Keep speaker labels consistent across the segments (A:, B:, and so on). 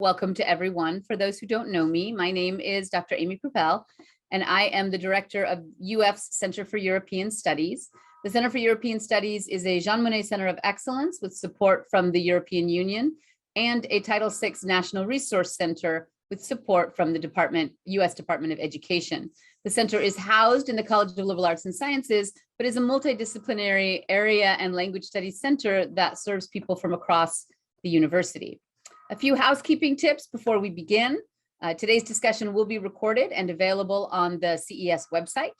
A: Welcome to everyone. For those who don't know me, my name is Dr. Amy Propel, and I am the director of UF's Center for European Studies. The Center for European Studies is a Jean Monnet Center of Excellence with support from the European Union and a Title VI National Resource Center with support from the US Department of Education. The center is housed in the College of Liberal Arts and Sciences, but is a multidisciplinary area and language studies center that serves people from across the university. A few housekeeping tips before we begin. Today's discussion will be recorded and available on the CES website.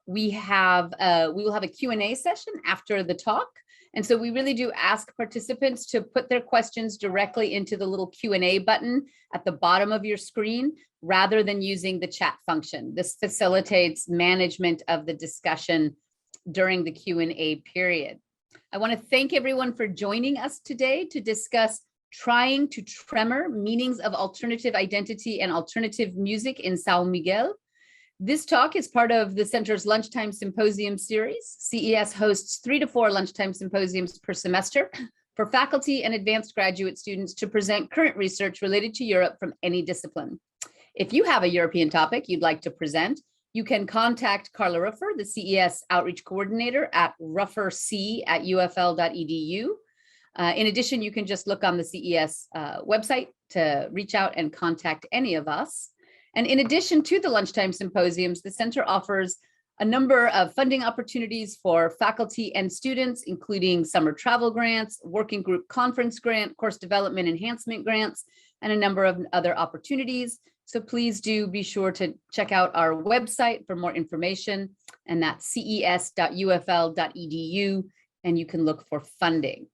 A: We will have a Q&A session after the talk. And so we really do ask participants to put their questions directly into the little Q&A button at the bottom of your screen, rather than using the chat function. This facilitates management of the discussion during the Q&A period. I want to thank everyone for joining us today to discuss Trying to Tremor, Meanings of Alternative Identity and Alternative Music in São Miguel. This talk is part of the center's Lunchtime Symposium series. CES hosts 3 to 4 lunchtime symposiums per semester for faculty and advanced graduate students to present current research related to Europe from any discipline. If you have a European topic you'd like to present, you can contact Carla Ruffer, the CES Outreach Coordinator, at rufferc@ufl.edu. In addition, you can just look on the CES website to reach out and contact any of us. And in addition to the lunchtime symposiums, the center offers a number of funding opportunities for faculty and students, including summer travel grants, working group conference grant, course development enhancement grants, and a number of other opportunities. So please do be sure to check out our website for more information, and that's ces.ufl.edu, and you can look for funding.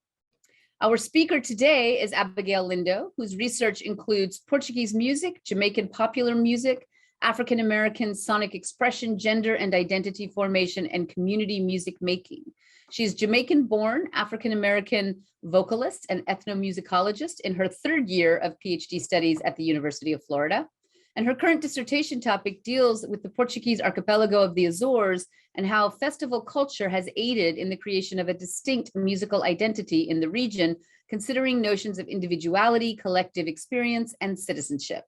A: Our speaker today is Abigail Lindo, whose research includes Portuguese music, Jamaican popular music, African-American sonic expression, gender and identity formation, and community music making. She's Jamaican-born, African-American vocalist and ethnomusicologist in her 3rd year of Ph.D. studies at the University of Florida. And her current dissertation topic deals with the Portuguese archipelago of the Azores and how festival culture has aided in the creation of a distinct musical identity in the region, considering notions of individuality, collective experience, and citizenship.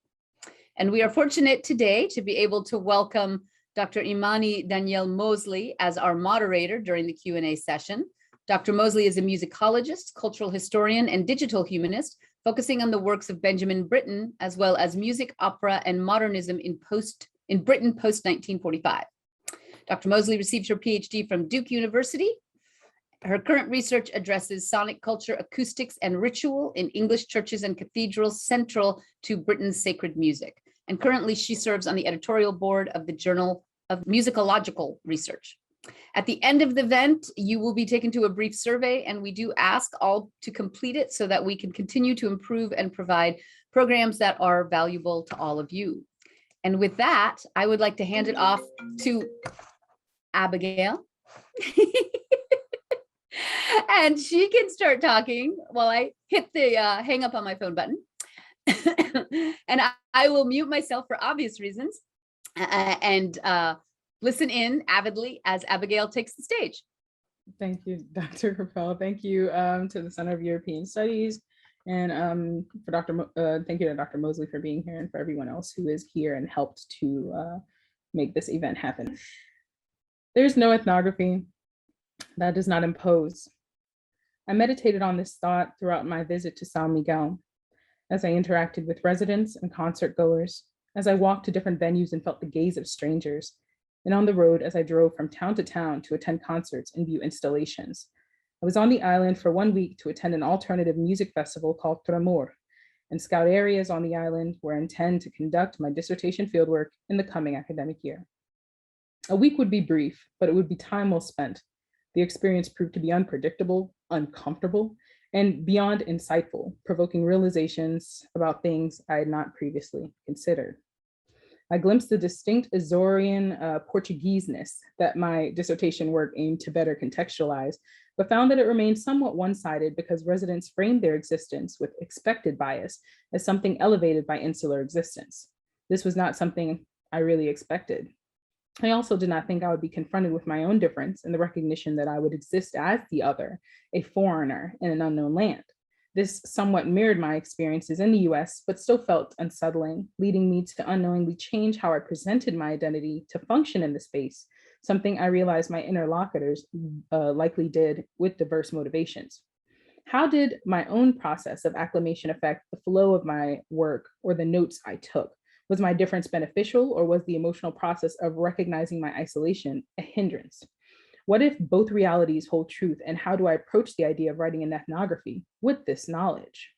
A: And we are fortunate today to be able to welcome Dr. Imani Danielle Mosely as our moderator during the Q&A session. Dr. Mosely is a musicologist, cultural historian, and digital humanist, focusing on the works of Benjamin Britten, as well as music, opera, and modernism in Britain post-1945. Dr. Mosely received her PhD from Duke University. Her current research addresses sonic culture, acoustics, and ritual in English churches and cathedrals central to Britain's sacred music. And currently she serves on the editorial board of the Journal of Musicological Research. At the end of the event, you will be taken to a brief survey, and we do ask all to complete it so that we can continue to improve and provide programs that are valuable to all of you. And with that, I would like to hand it off to Abigail. And she can start talking while I hit the hang up on my phone button. And I will mute myself for obvious reasons and listen in avidly as Abigail takes the stage.
B: Thank you, Dr. Propel. Thank you to the Center of European Studies, and thank you to Dr. Mosely for being here, and for everyone else who is here and helped to make this event happen. There's no ethnography that does not impose. I meditated on this thought throughout my visit to São Miguel, as I interacted with residents and concert goers, as I walked to different venues and felt the gaze of strangers, and on the road as I drove from town to town to attend concerts and view installations. I was on the island for 1 week to attend an alternative music festival called Tremor, and scout areas on the island where I intend to conduct my dissertation fieldwork in the coming academic year. A week would be brief, but it would be time well spent. The experience proved to be unpredictable, uncomfortable, and beyond insightful, provoking realizations about things I had not previously considered. I glimpsed the distinct Azorean Portugueseness that my dissertation work aimed to better contextualize, but found that it remained somewhat one-sided because residents framed their existence with expected bias as something elevated by insular existence. This was not something I really expected. I also did not think I would be confronted with my own difference and the recognition that I would exist as the other, a foreigner in an unknown land. This somewhat mirrored my experiences in the US, but still felt unsettling, leading me to unknowingly change how I presented my identity to function in the space, something I realized my interlocutors likely did with diverse motivations. How did my own process of acclimation affect the flow of my work or the notes I took? Was my difference beneficial, or was the emotional process of recognizing my isolation a hindrance? What if both realities hold truth, and how do I approach the idea of writing an ethnography with this knowledge?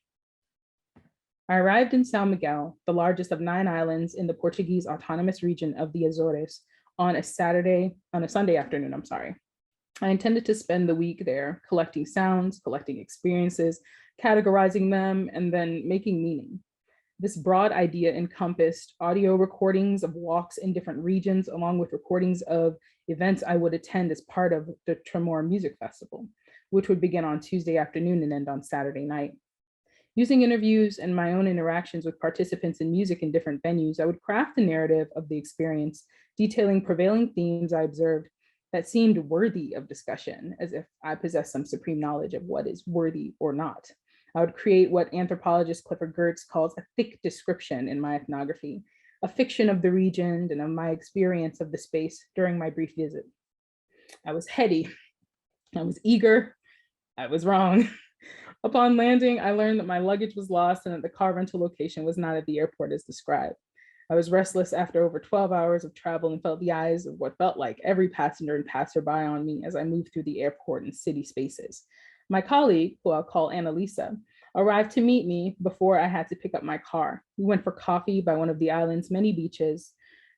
B: I arrived in São Miguel, the largest of 9 islands in the Portuguese autonomous region of the Azores, on a Sunday afternoon, I intended to spend the week there collecting sounds, collecting experiences, categorizing them, and then making meaning. This broad idea encompassed audio recordings of walks in different regions, along with recordings of events I would attend as part of the Tremor music festival, which would begin on Tuesday afternoon and end on Saturday night. Using interviews and my own interactions with participants in music in different venues, I would craft a narrative of the experience, detailing prevailing themes I observed that seemed worthy of discussion, as if I possessed some supreme knowledge of what is worthy or not. I would create what anthropologist Clifford Geertz calls a thick description in my ethnography, a fiction of the region and of my experience of the space during my brief visit. I was heady, I was eager, I was wrong. Upon landing, I learned that my luggage was lost and that the car rental location was not at the airport as described. I was restless after over 12 hours of travel and felt the eyes of what felt like every passenger and passerby on me as I moved through the airport and city spaces. My colleague, who I'll call Annalisa, arrived to meet me before I had to pick up my car. We went for coffee by one of the island's many beaches.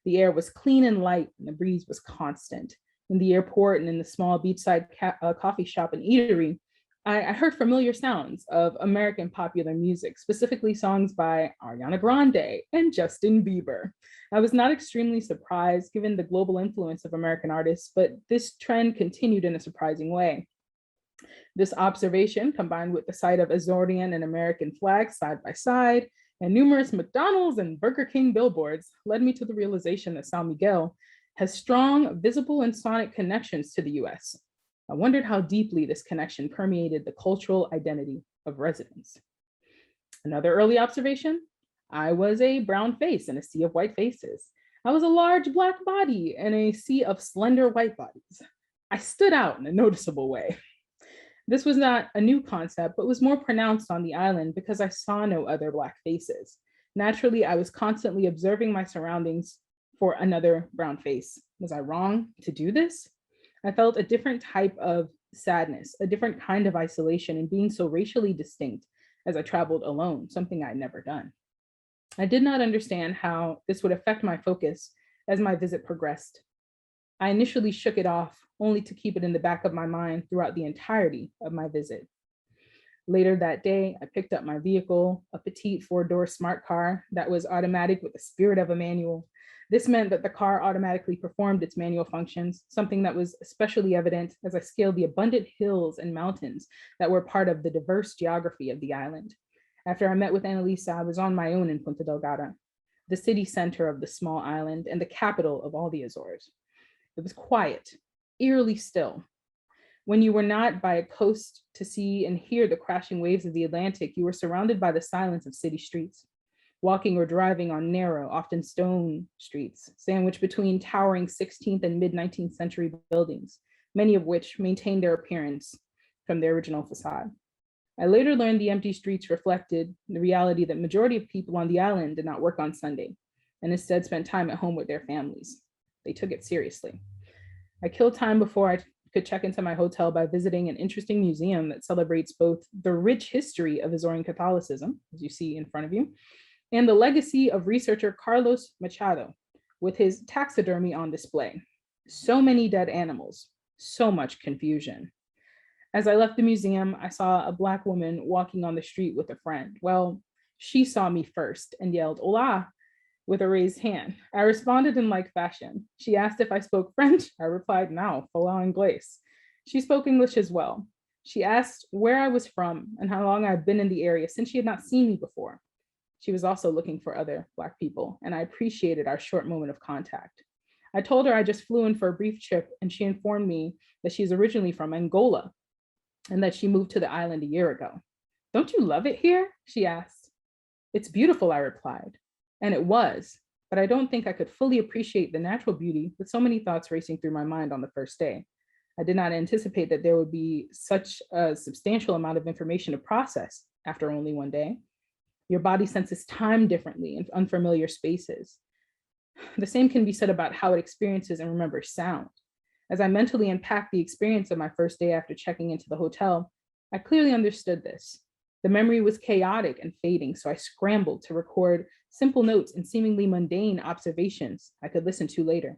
B: The air was clean and light, and the breeze was constant. In the airport and in the small beachside coffee shop and eatery, I heard familiar sounds of American popular music, specifically songs by Ariana Grande and Justin Bieber. I was not extremely surprised given the global influence of American artists, but this trend continued in a surprising way. This observation, combined with the sight of Azorean and American flags side by side, and numerous McDonald's and Burger King billboards, led me to the realization that São Miguel has strong visible and sonic connections to the US. I wondered how deeply this connection permeated the cultural identity of residents. Another early observation, I was a brown face in a sea of white faces. I was a large Black body in a sea of slender white bodies. I stood out in a noticeable way. This was not a new concept, but was more pronounced on the island because I saw no other Black faces. Naturally, I was constantly observing my surroundings for another brown face. Was I wrong to do this? I felt a different type of sadness, a different kind of isolation in being so racially distinct as I traveled alone, something I'd never done. I did not understand how this would affect my focus as my visit progressed. I initially shook it off, only to keep it in the back of my mind throughout the entirety of my visit. Later that day, I picked up my vehicle, a petite 4-door smart car that was automatic with the spirit of a manual. This meant that the car automatically performed its manual functions, something that was especially evident as I scaled the abundant hills and mountains that were part of the diverse geography of the island. After I met with Annalisa, I was on my own in Punta Delgada, the city center of the small island and the capital of all the Azores. It was quiet, eerily still. When you were not by a coast to see and hear the crashing waves of the Atlantic, you were surrounded by the silence of city streets, walking or driving on narrow, often stone streets, sandwiched between towering 16th and mid-19th century buildings, many of which maintained their appearance from their original facade. I later learned the empty streets reflected the reality that majority of people on the island did not work on Sunday and instead spent time at home with their families. They took it seriously. I killed time before I could check into my hotel by visiting an interesting museum that celebrates both the rich history of Azorean Catholicism, as you see in front of you, and the legacy of researcher Carlos Machado, with his taxidermy on display. So many dead animals, so much confusion. As I left the museum, I saw a Black woman walking on the street with a friend. Well, she saw me first and yelled, "Hola," with a raised hand. I responded in like fashion. She asked if I spoke French. I replied, "No, fala inglés." She spoke English as well. She asked where I was from and how long I'd been in the area since she had not seen me before. She was also looking for other Black people, and I appreciated our short moment of contact. I told her I just flew in for a brief trip, and she informed me that she's originally from Angola and that she moved to the island a year ago. "Don't you love it here?" she asked. "It's beautiful," I replied. And it was, but I don't think I could fully appreciate the natural beauty with so many thoughts racing through my mind on the first day. I did not anticipate that there would be such a substantial amount of information to process after only one day. Your body senses time differently in unfamiliar spaces. The same can be said about how it experiences and remembers sound. As I mentally unpacked the experience of my first day after checking into the hotel, I clearly understood this. The memory was chaotic and fading, so I scrambled to record simple notes and seemingly mundane observations I could listen to later.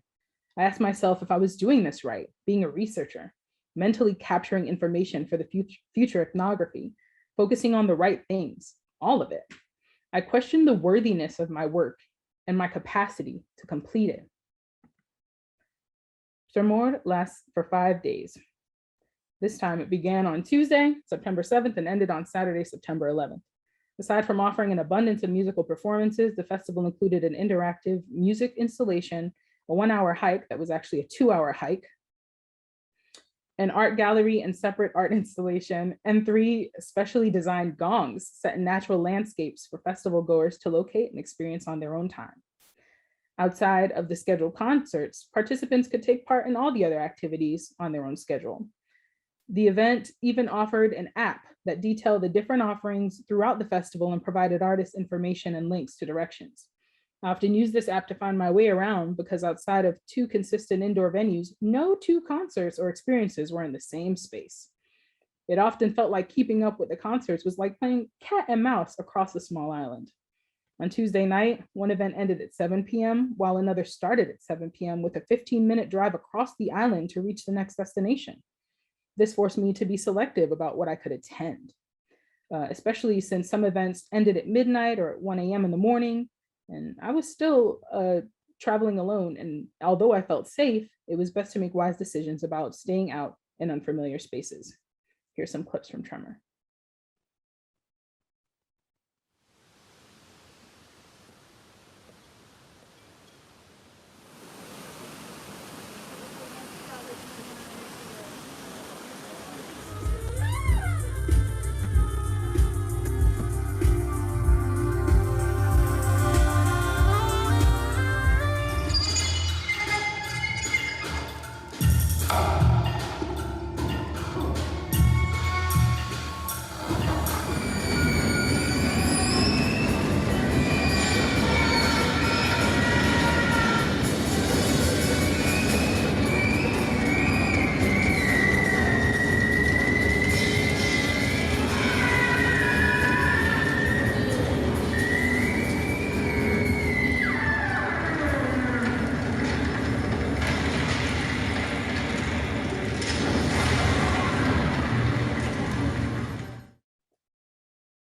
B: I asked myself if I was doing this right, being a researcher, mentally capturing information for the future ethnography, focusing on the right things, all of it. I questioned the worthiness of my work and my capacity to complete it. Tremor lasts for 5 days. This time it began on Tuesday, September 7th, and ended on Saturday, September 11th. Aside from offering an abundance of musical performances, the festival included an interactive music installation, a 1-hour hike that was actually a 2-hour hike, an art gallery and separate art installation, and 3 specially designed gongs set in natural landscapes for festival goers to locate and experience on their own time. Outside of the scheduled concerts, participants could take part in all the other activities on their own schedule. The event even offered an app that detailed the different offerings throughout the festival and provided artists information and links to directions. I often use this app to find my way around because outside of 2 consistent indoor venues, no 2 concerts or experiences were in the same space. It often felt like keeping up with the concerts was like playing cat and mouse across a small island. On Tuesday night, one event ended at 7 p.m., while another started at 7 p.m. with a 15-minute drive across the island to reach the next destination. This forced me to be selective about what I could attend, especially since some events ended at midnight or at 1 a.m. in the morning, and I was still traveling alone. And although I felt safe, it was best to make wise decisions about staying out in unfamiliar spaces. Here's some clips from Tremor.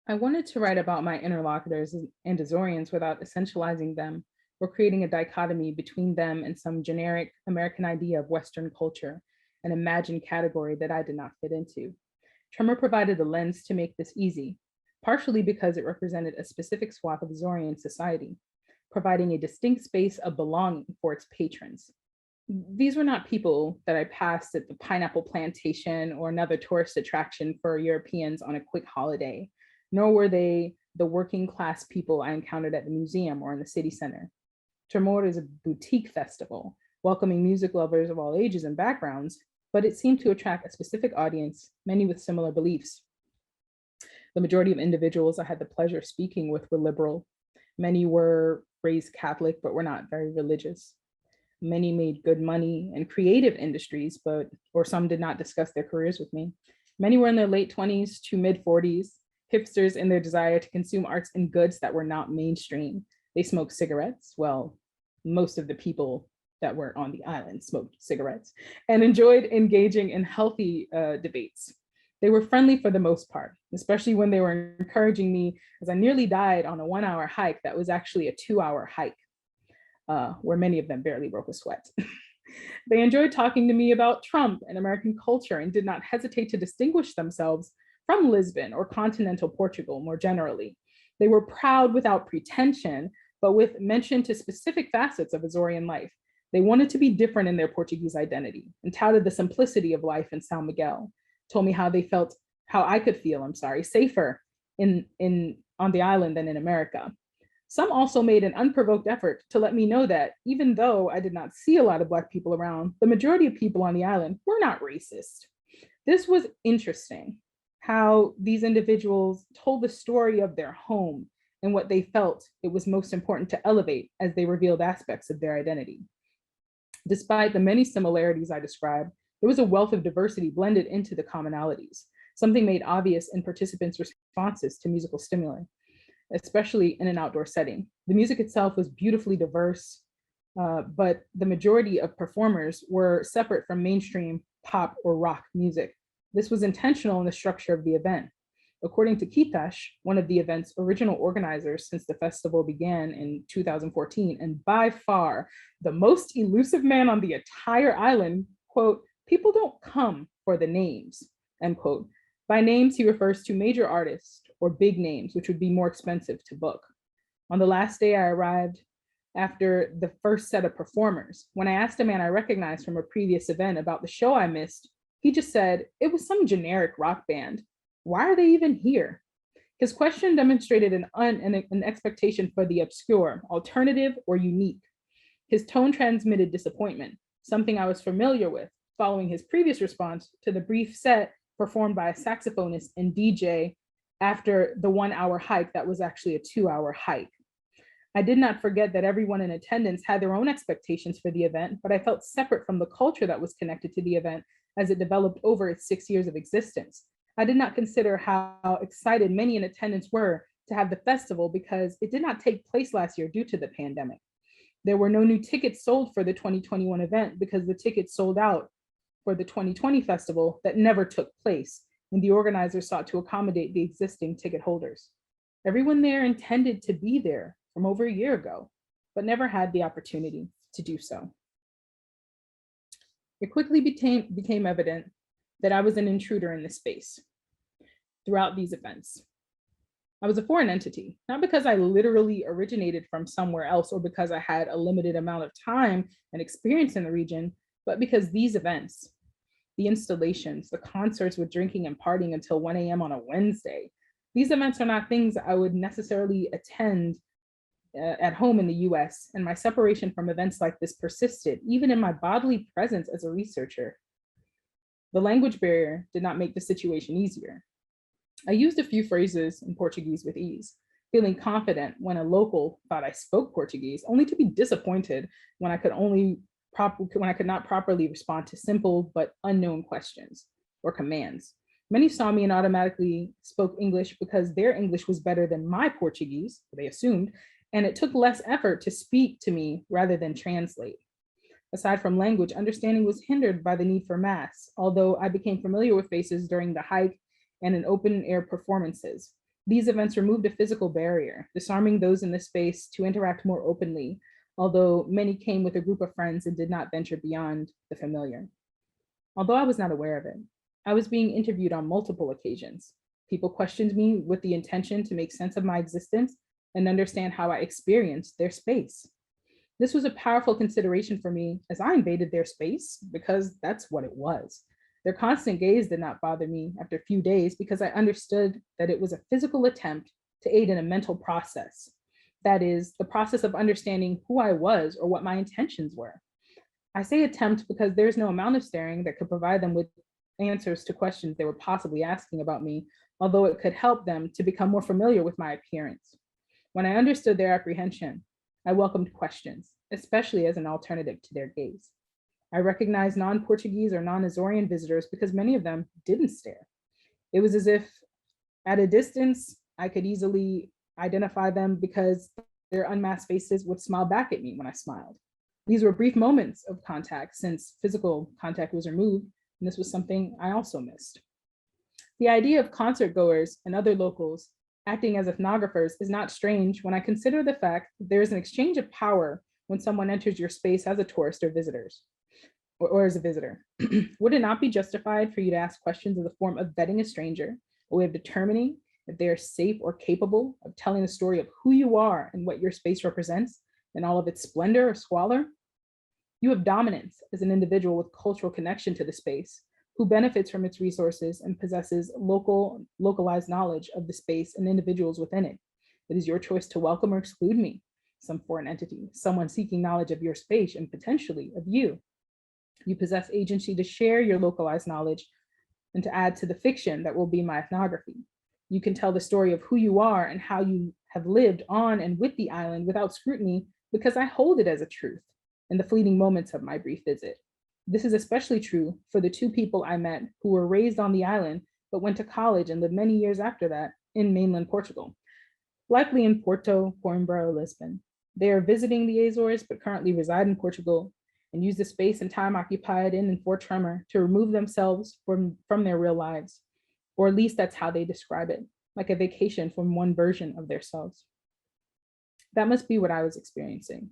B: I wanted to write about my interlocutors and Azorians without essentializing them or creating a dichotomy between them and some generic American idea of Western culture, an imagined category that I did not fit into. Tremor provided a lens to make this easy, partially because it represented a specific swath of Azorian society, providing a distinct space of belonging for its patrons. These were not people that I passed at the pineapple plantation or another tourist attraction for Europeans on a quick holiday, nor were they the working class people I encountered at the museum or in the city center. Tremor is a boutique festival, welcoming music lovers of all ages and backgrounds, but it seemed to attract a specific audience, many with similar beliefs. The majority of individuals I had the pleasure of speaking with were liberal. Many were raised Catholic, but were not very religious. Many made good money in creative industries, or some did not discuss their careers with me. Many were in their late 20s to mid 40s, hipsters in their desire to consume arts and goods that were not mainstream. They smoked cigarettes. Well, most of the people that were on the island smoked cigarettes and enjoyed engaging in healthy debates. They were friendly for the most part, especially when they were encouraging me as I nearly died on a 1-hour hike that was actually a 2-hour hike, where many of them barely broke a sweat. They enjoyed talking to me about Trump and American culture and did not hesitate to distinguish themselves from Lisbon or continental Portugal more generally. They were proud without pretension, but with mention to specific facets of Azorian life. They wanted to be different in their Portuguese identity and touted the simplicity of life in São Miguel, told me how I could feel, safer on the island than in America. Some also made an unprovoked effort to let me know that even though I did not see a lot of Black people around, the majority of people on the island were not racist. This was interesting, how these individuals told the story of their home and what they felt it was most important to elevate as they revealed aspects of their identity. Despite the many similarities I described, there was a wealth of diversity blended into the commonalities, something made obvious in participants' responses to musical stimuli, especially in an outdoor setting. The music itself was beautifully diverse, but the majority of performers were separate from mainstream pop or rock music. This was intentional in the structure of the event. According to Kitash, one of the event's original organizers since the festival began in 2014, and by far the most elusive man on the entire island, quote, "People don't come for the names," end quote. By names, he refers to major artists or big names, which would be more expensive to book. On the last day, I arrived after the first set of performers. When I asked a man I recognized from a previous event about the show I missed, he just said, it was some generic rock band. Why are they even here? His question demonstrated an expectation for the obscure, alternative, or unique. His tone transmitted disappointment, something I was familiar with, following his previous response to the brief set performed by a saxophonist and DJ after the 1 hour hike that was actually a 2 hour hike. I did not forget that everyone in attendance had their own expectations for the event, but I felt separate from the culture that was connected to the event as it developed over its 6 years of existence. I did not consider how excited many in attendance were to have the festival because it did not take place last year due to the pandemic. There were no new tickets sold for the 2021 event because the tickets sold out for the 2020 festival that never took place, and the organizers sought to accommodate the existing ticket holders. Everyone there intended to be there from over a year ago, but never had the opportunity to do so. It quickly became evident that I was an intruder in this space throughout these events. I was a foreign entity, not because I literally originated from somewhere else or because I had a limited amount of time and experience in the region, but because these events, the installations, the concerts with drinking and partying until 1 a.m. on a Wednesday, these events are not things I would necessarily attend at home in the US, and my separation from events like this persisted, even in my bodily presence as a researcher. The language barrier did not make the situation easier. I used a few phrases in Portuguese with ease, feeling confident when a local thought I spoke Portuguese, only to be disappointed when I could not properly respond to simple but unknown questions or commands. Many saw me and automatically spoke English because their English was better than my Portuguese, they assumed, and it took less effort to speak to me rather than translate. Aside from language, understanding was hindered by the need for masks, although I became familiar with faces during the hike and in open air performances. These events removed a physical barrier, disarming those in the space to interact more openly, although many came with a group of friends and did not venture beyond the familiar. Although I was not aware of it, I was being interviewed on multiple occasions. People questioned me with the intention to make sense of my existence and understand how I experienced their space. This was a powerful consideration for me as I invaded their space because that's what it was. Their constant gaze did not bother me after a few days because I understood that it was a physical attempt to aid in a mental process. That is, the process of understanding who I was or what my intentions were. I say attempt because there's no amount of staring that could provide them with answers to questions they were possibly asking about me, although it could help them to become more familiar with my appearance. When I understood their apprehension, I welcomed questions, especially as an alternative to their gaze. I recognized non-Portuguese or non-Azorean visitors because many of them didn't stare. It was as if at a distance, I could easily identify them because their unmasked faces would smile back at me when I smiled. These were brief moments of contact since physical contact was removed, and this was something I also missed. The idea of concert goers and other locals acting as ethnographers is not strange when I consider the fact that there is an exchange of power when someone enters your space as a tourist or or as a visitor. Would it not be justified for you to ask questions in the form of vetting a stranger, a way of determining if they are safe or capable of telling the story of who you are and what your space represents in all of its splendor or squalor? You have dominance as an individual with cultural connection to the space, who benefits from its resources and possesses localized knowledge of the space and individuals within it. It is your choice to welcome or exclude me, some foreign entity, someone seeking knowledge of your space and potentially of you. You possess agency to share your localized knowledge and to add to the fiction that will be my ethnography. You can tell the story of who you are and how you have lived on and with the island without scrutiny, because I hold it as a truth in the fleeting moments of my brief visit. This is especially true for the two people I met who were raised on the island, but went to college and lived many years after that in mainland Portugal, likely in Porto, Coimbra, or Lisbon. They are visiting the Azores, but currently reside in Portugal and use the space and time occupied in and for Tremor to remove themselves from their real lives, or at least that's how they describe it, like a vacation from one version of themselves. That must be what I was experiencing,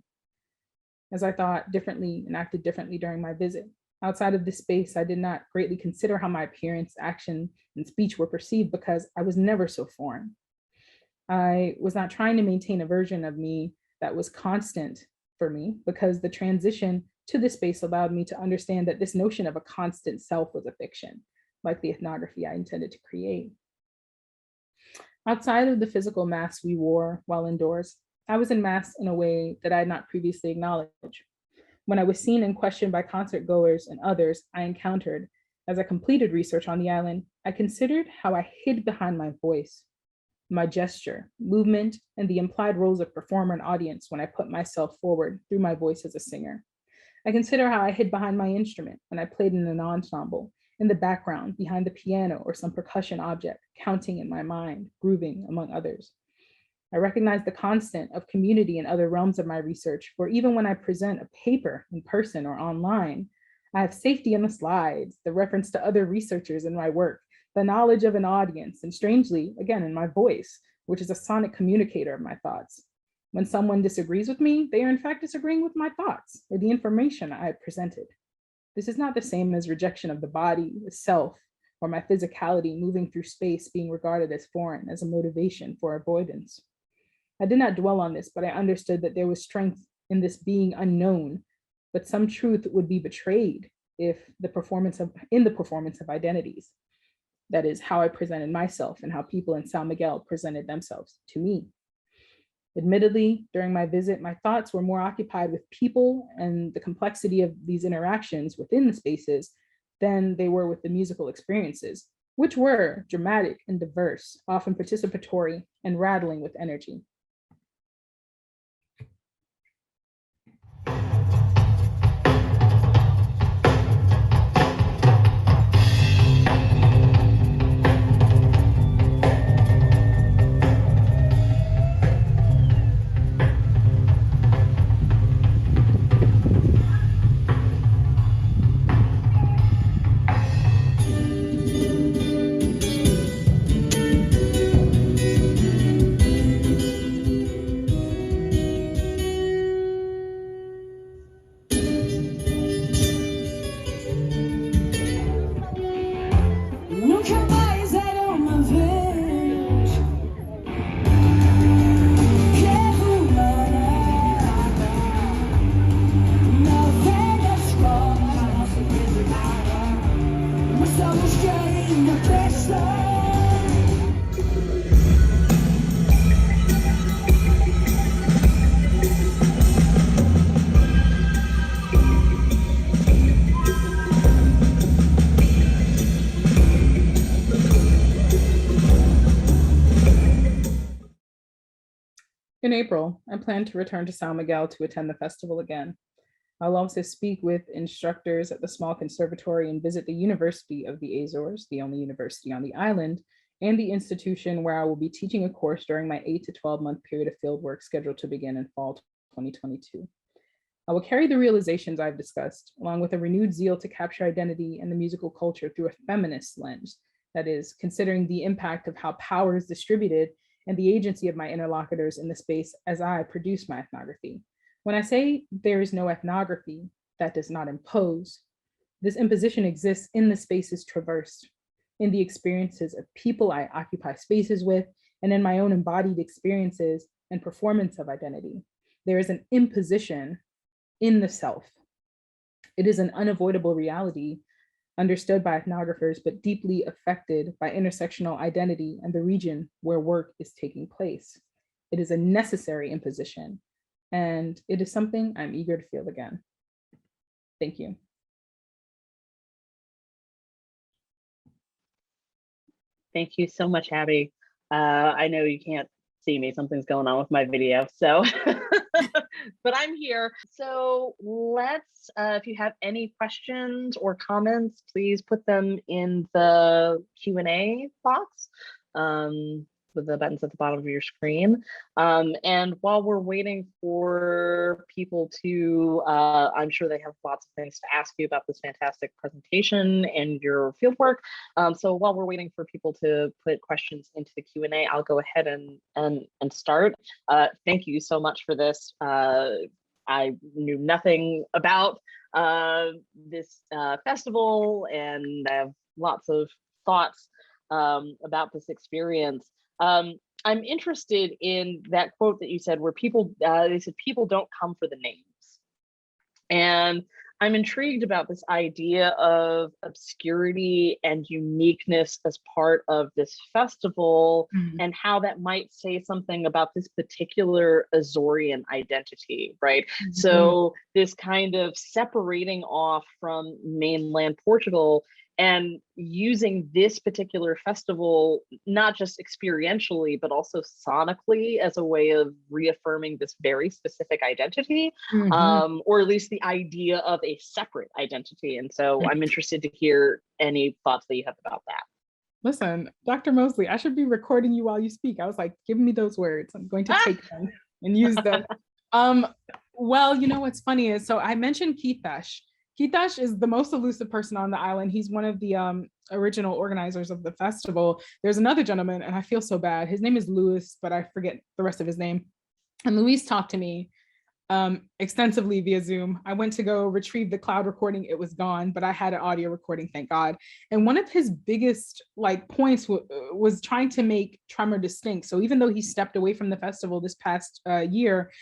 B: as I thought differently and acted differently during my visit. Outside of this space, I did not greatly consider how my appearance, action, and speech were perceived because I was never so foreign. I was not trying to maintain a version of me that was constant for me, because the transition to this space allowed me to understand that this notion of a constant self was a fiction, like the ethnography I intended to create. Outside of the physical mask we wore while indoors, I was unmasked in a way that I had not previously acknowledged. When I was seen and questioned by concert goers and others I encountered as I completed research on the island, I considered how I hid behind my voice, my gesture, movement, and the implied roles of performer and audience when I put myself forward through my voice as a singer. I consider how I hid behind my instrument when I played in an ensemble, in the background, behind the piano or some percussion object, counting in my mind, grooving, among others. I recognize the constant of community in other realms of my research, where even when I present a paper in person or online, I have safety in the slides, the reference to other researchers in my work, the knowledge of an audience, and strangely, again, in my voice, which is a sonic communicator of my thoughts. When someone disagrees with me, they are in fact disagreeing with my thoughts or the information I have presented. This is not the same as rejection of the body, the self, or my physicality moving through space being regarded as foreign, as a motivation for avoidance. I did not dwell on this, but I understood that there was strength in this being unknown, but some truth would be betrayed if in the performance of identities. That is how I presented myself and how people in São Miguel presented themselves to me. Admittedly, during my visit, my thoughts were more occupied with people and the complexity of these interactions within the spaces than they were with the musical experiences, which were dramatic and diverse, often participatory and rattling with energy. In April, I plan to return to São Miguel to attend the festival again. I'll also speak with instructors at the small conservatory and visit the University of the Azores, the only university on the island, and the institution where I will be teaching a course during my 8 to 12-month period of fieldwork scheduled to begin in fall 2022. I will carry the realizations I've discussed, along with a renewed zeal to capture identity and the musical culture through a feminist lens, that is, considering the impact of how power is distributed and the agency of my interlocutors in the space as I produce my ethnography. When I say there is no ethnography that does not impose, this imposition exists in the spaces traversed, in the experiences of people I occupy spaces with, and in my own embodied experiences and performance of identity. There is an imposition in the self. It is an unavoidable reality understood by ethnographers, but deeply affected by intersectional identity and the region where work is taking place. It is a necessary imposition, and it is something I'm eager to feel again. Thank you.
C: Thank you so much, Abby. I know you can't see me, something's going on with my video, so but I'm here. So let's, if you have any questions or comments, please put them in the Q&A box with the buttons at the bottom of your screen. And while we're waiting for people to, I'm sure they have lots of things to ask you about this fantastic presentation and your fieldwork. So while we're waiting for people to put questions into the Q&A, I'll go ahead and start. Thank you so much for this. I knew nothing about this festival, and I have lots of thoughts about this experience. I'm interested in that quote that you said where people, they said people don't come for the names. And I'm intrigued about this idea of obscurity and uniqueness as part of this festival, and how that might say something about this particular Azorean identity, right? So this kind of separating off from mainland Portugal and using this particular festival, not just experientially, but also sonically as a way of reaffirming this very specific identity, or at least the idea of a separate identity. And so I'm interested to hear any thoughts that you have about that.
B: Listen, Dr. Mosely, I should be recording you while you speak. I was like, give me those words. I'm going to take them and use them. Well, you know, what's funny is, so I mentioned Keithash. Keithash is the most elusive person on the island. He's one of the original organizers of the festival. There's another gentleman, and I feel so bad. His name is Louis, but I forget the rest of his name. And Louis talked to me extensively via Zoom. I went to go retrieve the cloud recording. It was gone, but I had an audio recording, thank God. And one of his biggest points was trying to make Tremor distinct. So even though he stepped away from the festival this past year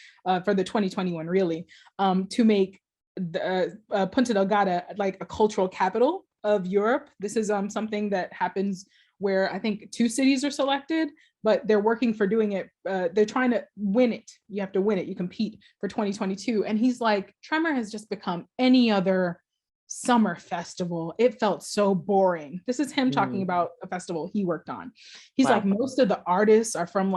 B: for the 2021, really, to make Punta Delgada like a cultural capital of Europe. This is something that happens where I think 2 cities are selected, but they're working for doing it. They're trying to win it. You have to win it. You compete for 2022. And he's like, Tremor has just become any other summer festival. It felt so boring. This is him talking about a festival he worked on. He's like, most of the artists are from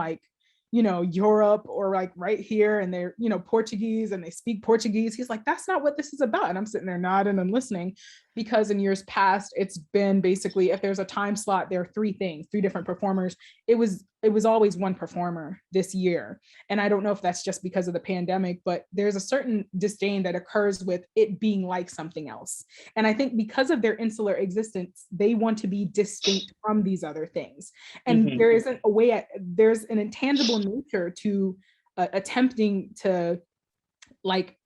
B: Europe or right here, and they're, Portuguese, and they speak Portuguese. He's like, that's not what this is about. And I'm sitting there nodding and listening, because in years past, it's been basically, if there's a time slot, there are 3 different performers. It was always one performer this year. And I don't know if that's just because of the pandemic, but there's a certain disdain that occurs with it being like something else. And I think because of their insular existence, they want to be distinct from these other things. And there isn't a way, there's an intangible nature to attempting to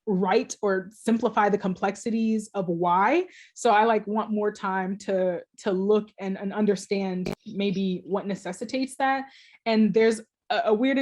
B: write or simplify the complexities of why. So I want more time to look and understand maybe what necessitates that. And there's a weird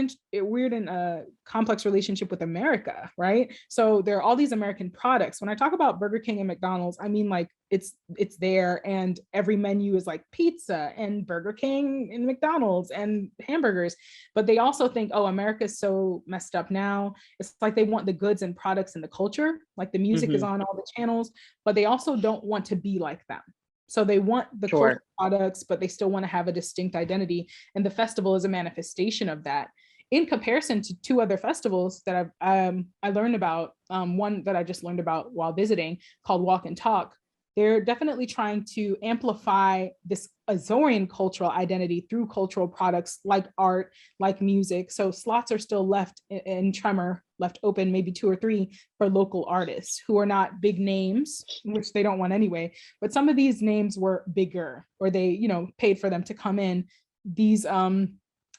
B: and complex relationship with America, right? So there are all these American products. When I talk about Burger King and McDonald's, I mean it's there, and every menu is like pizza and Burger King and McDonald's and hamburgers. But they also think, oh, America's so messed up now. It's like they want the goods and products and the culture, like the music is on all the channels, but they also don't want to be like them. So they want the cultural products, but they still want to have a distinct identity. And the festival is a manifestation of that. In comparison to 2 other festivals that I learned about, one that I just learned about while visiting called Walk and Talk, they're definitely trying to amplify this Azorean cultural identity through cultural products like art, like music. So slots are still left in Tremor, left open, maybe 2 or 3 for local artists who are not big names, which they don't want anyway. But some of these names were bigger, or they, paid for them to come in. These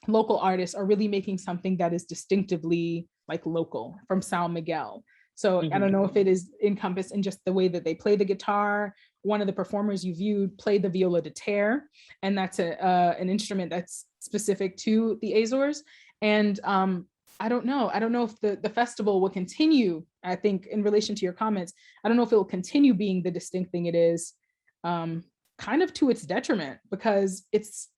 B: local artists are really making something that is distinctively local from São Miguel. So I don't know if it is encompassed in just the way that they play the guitar. One of the performers you viewed played the viola de terre, and that's an instrument that's specific to the Azores. And I don't know if the festival will continue. I think in relation to your comments, I don't know if it will continue being the distinct thing it is kind of to its detriment, because it's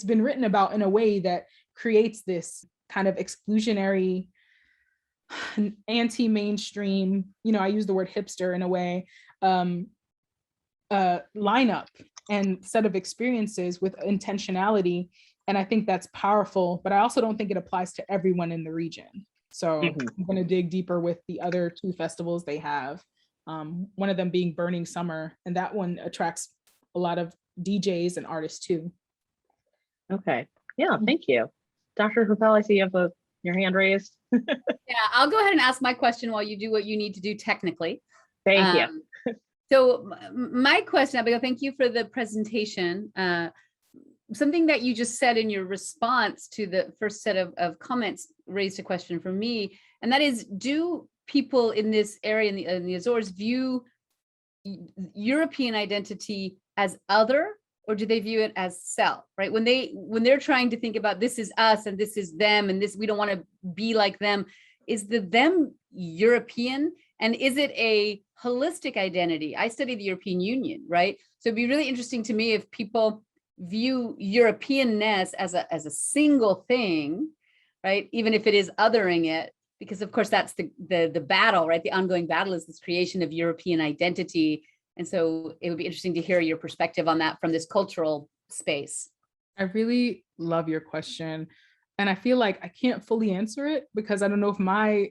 B: been written about in a way that creates this kind of exclusionary, anti-mainstream, I use the word hipster in a way, lineup and set of experiences with intentionality. And I think that's powerful, but I also don't think it applies to everyone in the region. So I'm going to dig deeper with the other two festivals they have. One of them being Burning Summer, and that one attracts a lot of DJs and artists too.
C: Okay, yeah, thank you. Dr. Capel, I see you have your hand raised.
A: Yeah, I'll go ahead and ask my question while you do what you need to do technically.
C: Thank you.
A: So my question, Abigail, thank you for the presentation. Something that you just said in your response to the first set of comments raised a question for me, and that is, do people in this area in the Azores view European identity as other, or do they view it as self, right? When they're trying to think about this is us and this is them and this, we don't want to be like them, is the them European? And is it a holistic identity? I study the European Union, right? So it'd be really interesting to me if people view Europeanness as a single thing, right? Even if it is othering it, because of course that's the battle, right? The ongoing battle is this creation of European identity. And so it would be interesting to hear your perspective on that from this cultural space.
B: I really love your question. And I feel like I can't fully answer it because I don't know if my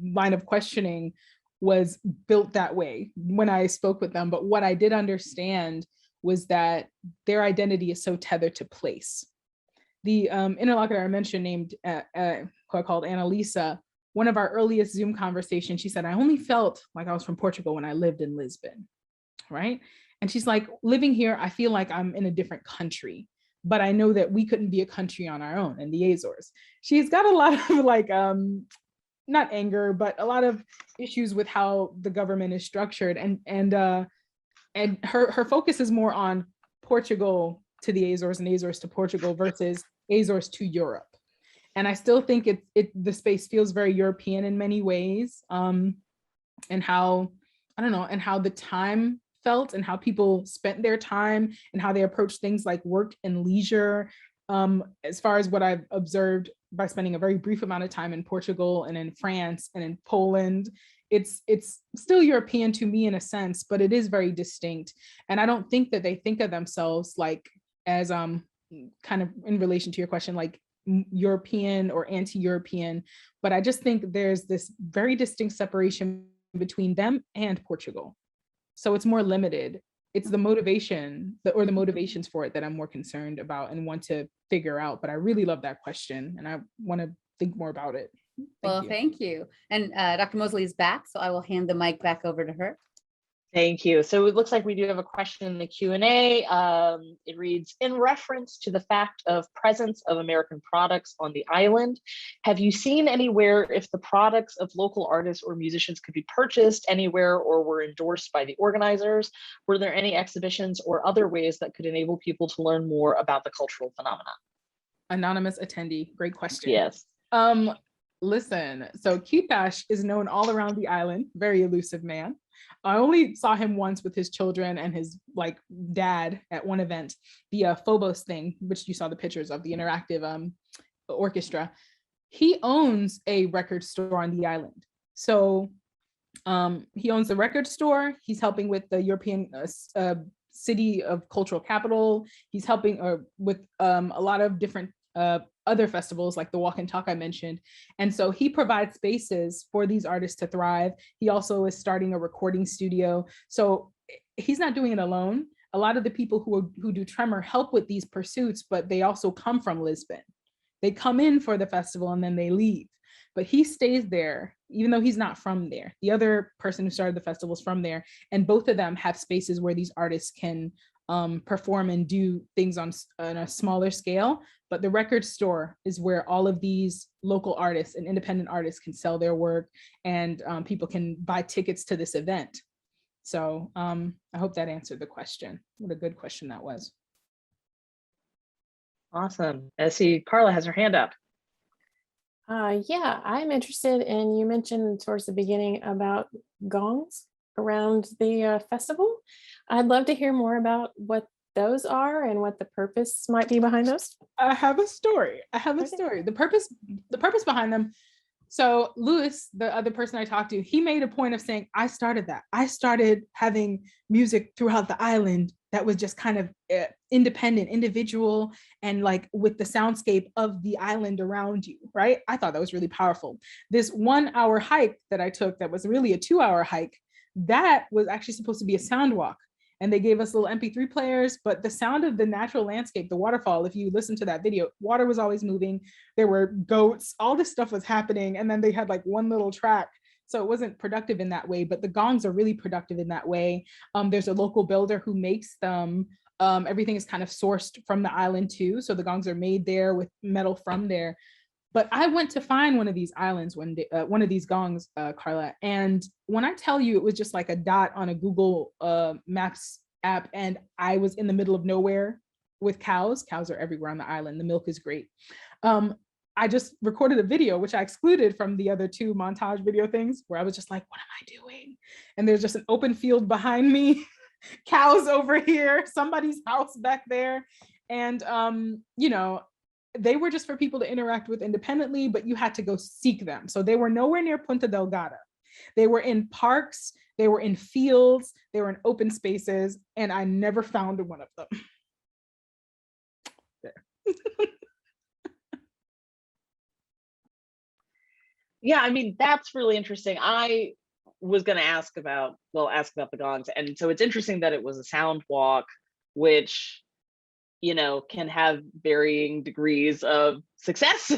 B: line of questioning was built that way when I spoke with them. But what I did understand was that their identity is so tethered to place. The interlocutor I mentioned, named who I called Annalisa, one of our earliest Zoom conversations, she said, I only felt like I was from Portugal when I lived in Lisbon, right? And she's like, living here, I feel like I'm in a different country, but I know that we couldn't be a country on our own in the Azores. She's got a lot of like, not anger, but a lot of issues with how the government is structured. And her focus is more on Portugal to the Azores and Azores to Portugal versus Azores to Europe. And I still think the space feels very European in many ways, and how, I don't know, and how the time felt and how people spent their time and how they approach things like work and leisure. As far as what I've observed by spending a very brief amount of time in Portugal and in France and in Poland, it's still European to me in a sense, but it is very distinct. And I don't think that they think of themselves like as kind of in relation to your question, like European or anti-European, but I just think there's this very distinct separation between them and Portugal. So it's more limited. It's the motivation or the motivations for it that I'm more concerned about and want to figure out. But I really love that question and I want to think more about it.
A: Thank you. And Dr. Mosely is back, so I will hand the mic back over to her.
C: Thank you. So it looks like we do have a question in the Q&A. It reads, in reference to the fact of presence of American products on the island, have you seen anywhere if the products of local artists or musicians could be purchased anywhere or were endorsed by the organizers? Were there any exhibitions or other ways that could enable people to learn more about the cultural phenomenon?
B: Anonymous attendee, great question.
C: Yes.
B: Listen, so Q-Pash is known all around the island, very elusive man. I only saw him once with his children and his like dad at one event, the Phobos thing, which you saw the pictures of, the interactive orchestra. He owns a record store on the island. So he owns the record store. He's helping with the European City of Cultural Capital. He's helping with a lot of different other festivals like the Walk and Talk I mentioned. And so he provides spaces for these artists to thrive. He also is starting a recording studio. So he's not doing it alone. A lot of the people who do Tremor help with these pursuits, but they also come from Lisbon. They come in for the festival and then they leave. But he stays there, even though he's not from there. The other person who started the festival is from there. And both of them have spaces where these artists can perform and do things on a smaller scale. But the record store is where all of these local artists and independent artists can sell their work, and people can buy tickets to this event. So I hope that answered the question. What a good question that was.
C: Awesome. I see Carla has her hand up.
D: Yeah, I'm interested in, you mentioned towards the beginning about gongs around the festival. I'd love to hear more about what those are and what the purpose might be behind those.
B: I have a story.
D: Okay.
B: The purpose behind them. So Lewis, the other person I talked to, he made a point of saying, I started that. I started having music throughout the island that was just kind of independent, individual, and like with the soundscape of the island around you, right? I thought that was really powerful. This 1 hour hike that I took, that was really a 2 hour hike, that was actually supposed to be a sound walk. And they gave us little MP3 players, but the sound of the natural landscape, the waterfall, if you listen to that video, water was always moving. There were goats, all this stuff was happening. And then they had like one little track. So it wasn't productive in that way, but the gongs are really productive in that way. There's a local builder who makes them. Everything is kind of sourced from the island too. So the gongs are made there with metal from there. But I went to find one of these islands one day, one of these gongs, Carla. And when I tell you, it was just like a dot on a Google Maps app, and I was in the middle of nowhere with cows. Cows are everywhere on the island. The milk is great. I just recorded a video, which I excluded from the other 2 montage video things, where I was just like, what am I doing? And there's just an open field behind me, cows over here, somebody's house back there. And, you know, they were just for people to interact with independently, but you had to go seek them. So they were nowhere near Punta Delgada. They were in parks, they were in fields, they were in open spaces, and I never found one of them. There.
C: Yeah, I mean, that's really interesting. I was going to ask about the gongs. And so it's interesting that it was a sound walk, which, you know, can have varying degrees of success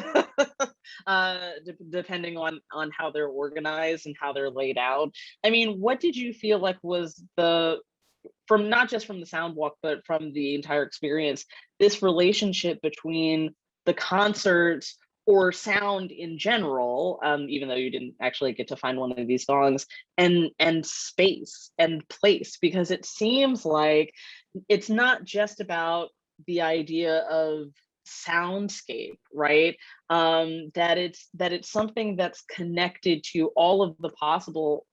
C: depending on how they're organized and how they're laid out. I mean, what did you feel like was from not just from the sound walk, but from the entire experience, this relationship between the concerts or sound in general, even though you didn't actually get to find one of these songs, and space and place? Because it seems like it's not just about the idea of soundscape, right? That it's something that's connected to all of the possible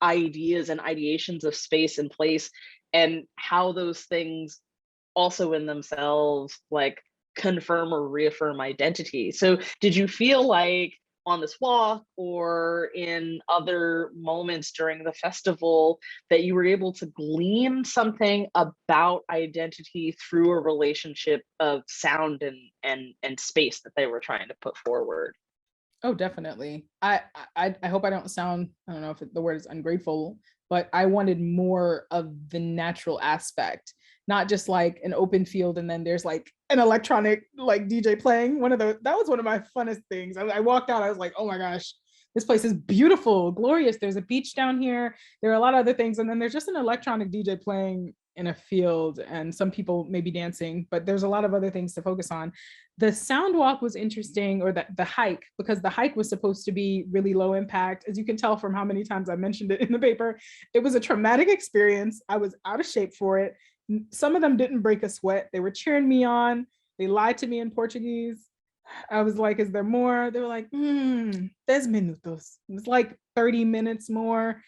C: ideas and ideations of space and place, and how those things also in themselves like confirm or reaffirm identity. So did you feel like on this walk or in other moments during the festival that you were able to glean something about identity through a relationship of sound and space that they were trying to put forward?
B: Oh, definitely. I hope I don't sound, I don't know if the word is ungrateful, but I wanted more of the natural aspect, not just like an open field and then there's like an electronic like DJ playing. That was one of my funnest things. I walked out, I was like, oh my gosh, this place is beautiful, glorious. There's a beach down here. There are a lot of other things. And then there's just an electronic DJ playing in a field, and some people may be dancing, but there's a lot of other things to focus on. The sound walk was interesting, or the hike, because the hike was supposed to be really low impact. As you can tell from how many times I mentioned it in the paper, it was a traumatic experience. I was out of shape for it. Some of them didn't break a sweat. They were cheering me on. They lied to me in Portuguese. I was like, is there more? They were like, 10 minutos. It's like 30 minutes more.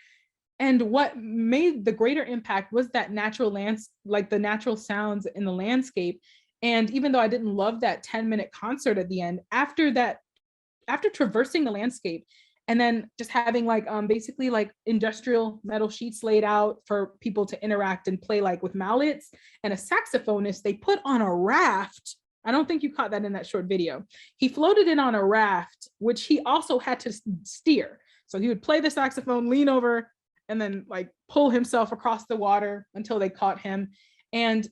B: And what made the greater impact was that natural like the natural sounds in the landscape. And even though I didn't love that 10-minute concert at the end, after traversing the landscape and then just having like basically like industrial metal sheets laid out for people to interact and play like with mallets, and a saxophonist they put on a raft. I don't think you caught that in that short video. He floated in on a raft, which he also had to steer. So he would play the saxophone, lean over, and then like pull himself across the water until they caught him. And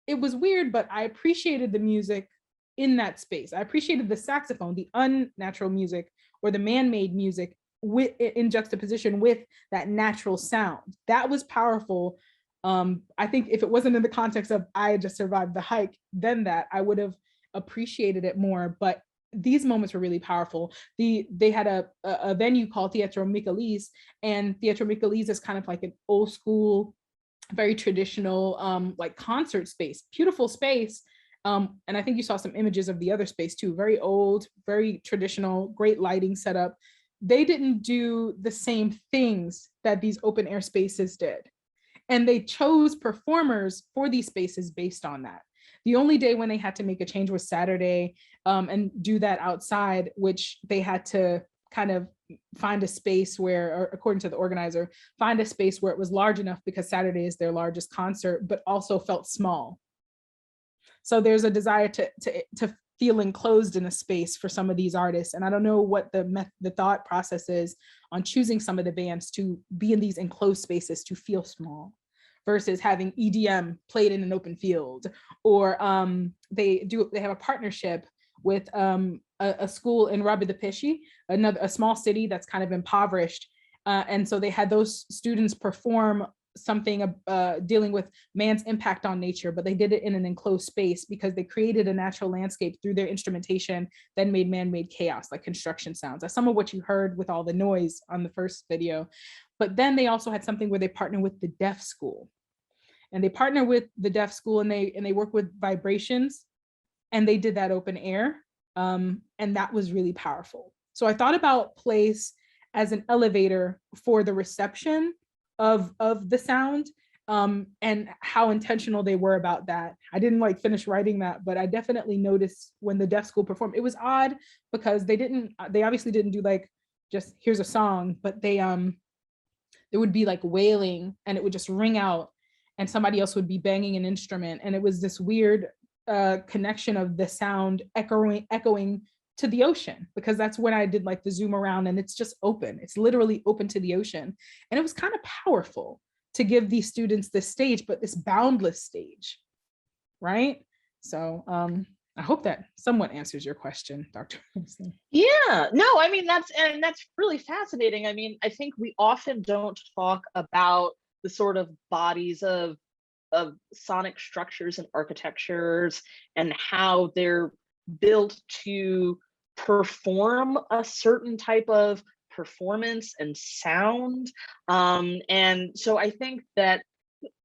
B: it was weird, but I appreciated the music in that space. I appreciated the saxophone, the unnatural music or the man-made music in juxtaposition with that natural sound. That was powerful. I think if it wasn't in the context of I just survived the hike, then that I would have appreciated it more. But these moments were really powerful. They had a venue called Ethnomusicology, and Ethnomusicology is kind of like an old school, very traditional like concert space, beautiful space. And I think you saw some images of the other space too, very old, very traditional, great lighting setup. They didn't do the same things that these open air spaces did. And they chose performers for these spaces based on that. The only day when they had to make a change was Saturday, and do that outside, which they had to kind of find a space where, or according to the organizer, find a space where it was large enough because Saturday is their largest concert, but also felt small. So there's a desire to feel enclosed in a space for some of these artists. And I don't know what the thought process is on choosing some of the bands to be in these enclosed spaces to feel small versus having EDM played in an open field. Or they have a partnership with a school in Rabidapesci, a small city that's kind of impoverished. And so they had those students perform something dealing with man's impact on nature, but they did it in an enclosed space because they created a natural landscape through their instrumentation that made man-made chaos, like construction sounds. That's some of what you heard with all the noise on the first video. But then they also had something where they partnered with the deaf school. And they partner with the deaf school, and they work with vibrations, and they did that open air. And that was really powerful. So I thought about place as an elevator for the reception of the sound, and how intentional they were about that. I didn't like finish writing that, but I definitely noticed when the deaf school performed, it was odd because they obviously didn't do like just here's a song, but there would be like wailing and it would just ring out and somebody else would be banging an instrument. And it was this weird connection of the sound echoing to the ocean, because that's when I did like the zoom around and it's just open. It's literally open to the ocean. And it was kind of powerful to give these students this stage, but this boundless stage, right? So I hope that somewhat answers your question, Dr. Mosely.
C: Yeah, no, I mean, that's really fascinating. I mean, I think we often don't talk about the sort of bodies of sonic structures and architectures and how they're built to perform a certain type of performance and sound. And so I think that,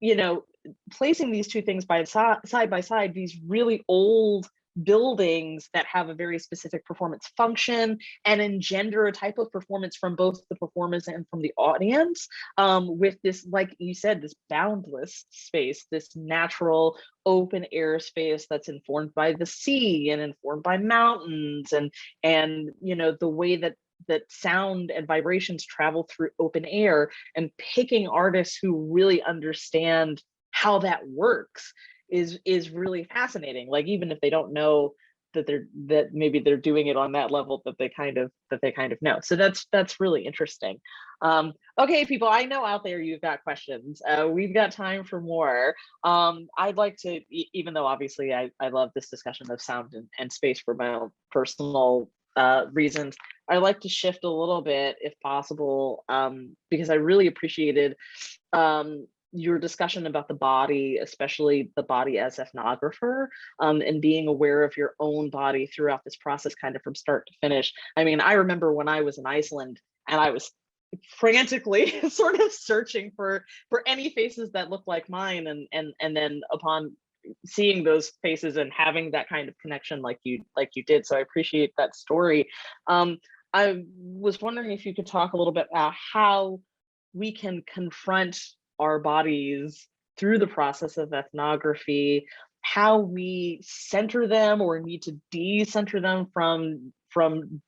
C: you know, placing these two things side by side, these really old buildings that have a very specific performance function and engender a type of performance from both the performers and from the audience, with this, like you said, this boundless space, this natural open air space that's informed by the sea and informed by mountains, and you know, the way that sound and vibrations travel through open air, and picking artists who really understand how that works is really fascinating. Like, even if they don't know that maybe they're doing it on that level, that they kind of know. So that's really interesting. Okay, people, I know out there you've got questions. We've got time for more. I'd like to, even though obviously I love this discussion of sound and space for my own personal reasons, I'd like to shift a little bit if possible, because I really appreciated your discussion about the body, especially the body as ethnographer, and being aware of your own body throughout this process, kind of from start to finish. I mean, I remember when I was in Iceland and I was frantically sort of searching for any faces that looked like mine, and then upon seeing those faces and having that kind of connection like you did. So I appreciate that story. I was wondering if you could talk a little bit about how we can confront our bodies through the process of ethnography, how we center them or need to decenter them from